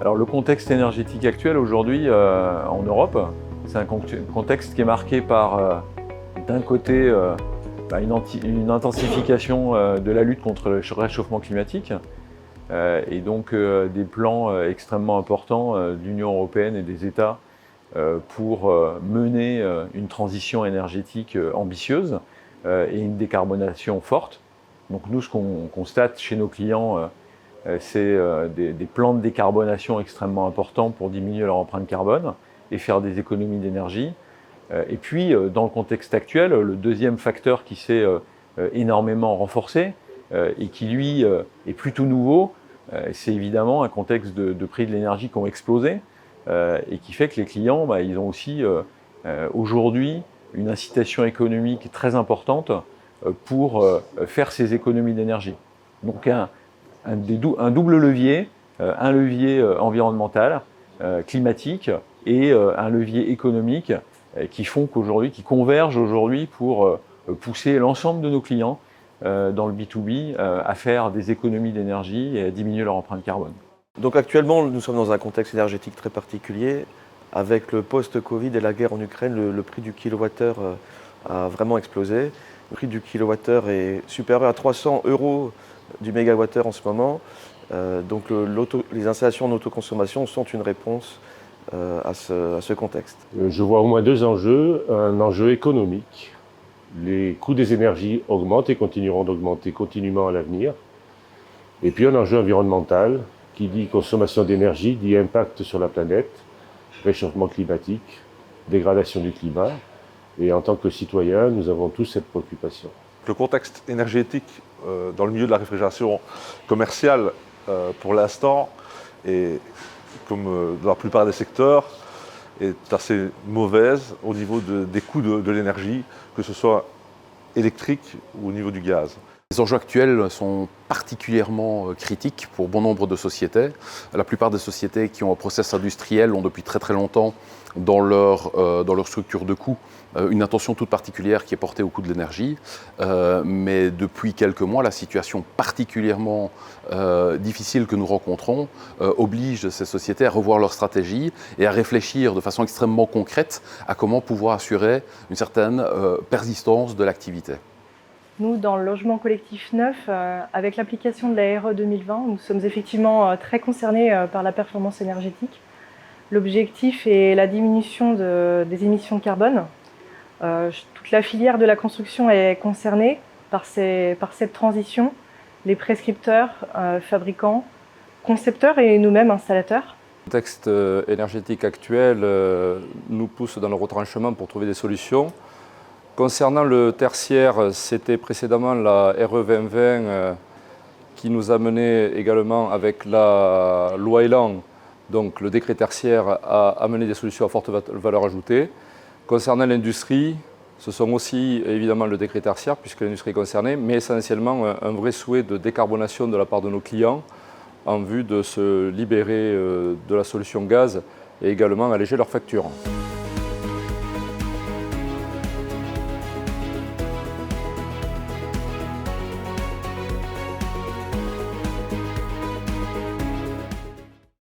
Alors le contexte énergétique actuel aujourd'hui en Europe, c'est un contexte qui est marqué par d'un côté une intensification de la lutte contre le réchauffement climatique et donc des plans extrêmement importants de l'Union européenne et des États pour mener une transition énergétique ambitieuse et une décarbonation forte. Donc nous, ce qu'on constate chez nos clients, c'est des plans de décarbonation extrêmement importants pour diminuer leur empreinte carbone et faire des économies d'énergie. Et puis, dans le contexte actuel, le deuxième facteur qui s'est énormément renforcé et qui, lui, est plutôt nouveau, c'est évidemment un contexte de prix de l'énergie qui ont explosé et qui fait que les clients, ils ont aussi aujourd'hui une incitation économique très importante pour faire ces économies d'énergie. Donc un double levier, un levier environnemental, climatique et un levier économique qui convergent aujourd'hui pour pousser l'ensemble de nos clients dans le B2B à faire des économies d'énergie et à diminuer leur empreinte carbone. Donc actuellement, nous sommes dans un contexte énergétique très particulier. Avec le post-Covid et la guerre en Ukraine, le prix du kilowattheure a vraiment explosé. Le prix du kilowattheure est supérieur à 300 € du mégawattheure en ce moment. Donc les installations en autoconsommation sont une réponse à ce contexte. Je vois au moins deux enjeux. Un enjeu économique. Les coûts des énergies augmentent et continueront d'augmenter continuellement à l'avenir. Et puis un enjeu environnemental qui dit consommation d'énergie, dit impact sur la planète, réchauffement climatique, dégradation du climat. Et en tant que citoyens, nous avons tous cette préoccupation. Le contexte énergétique dans le milieu de la réfrigération commerciale, pour l'instant, et comme dans la plupart des secteurs, est assez mauvaise au niveau des coûts de l'énergie, que ce soit électrique ou au niveau du gaz. Les enjeux actuels sont particulièrement critiques pour bon nombre de sociétés. La plupart des sociétés qui ont un process industriel ont depuis très longtemps dans leur structure de coûts une attention toute particulière qui est portée au coût de l'énergie. Mais depuis quelques mois, la situation particulièrement difficile que nous rencontrons oblige ces sociétés à revoir leur stratégie et à réfléchir de façon extrêmement concrète à comment pouvoir assurer une certaine persistance de l'activité. Nous, dans le logement collectif neuf, avec l'application de la RE 2020, nous sommes effectivement très concernés par la performance énergétique. L'objectif est la diminution des émissions de carbone. Toute la filière de la construction est concernée par cette transition, les prescripteurs, fabricants, concepteurs et nous-mêmes installateurs. Le contexte énergétique actuel nous pousse dans le retranchement pour trouver des solutions. Concernant le tertiaire, c'était précédemment la RE 2020 qui nous a mené également avec la loi Elan, donc le décret tertiaire a amené des solutions à forte valeur ajoutée. Concernant l'industrie, ce sont aussi évidemment le décret tertiaire puisque l'industrie est concernée, mais essentiellement un vrai souhait de décarbonation de la part de nos clients en vue de se libérer de la solution gaz et également alléger leurs factures.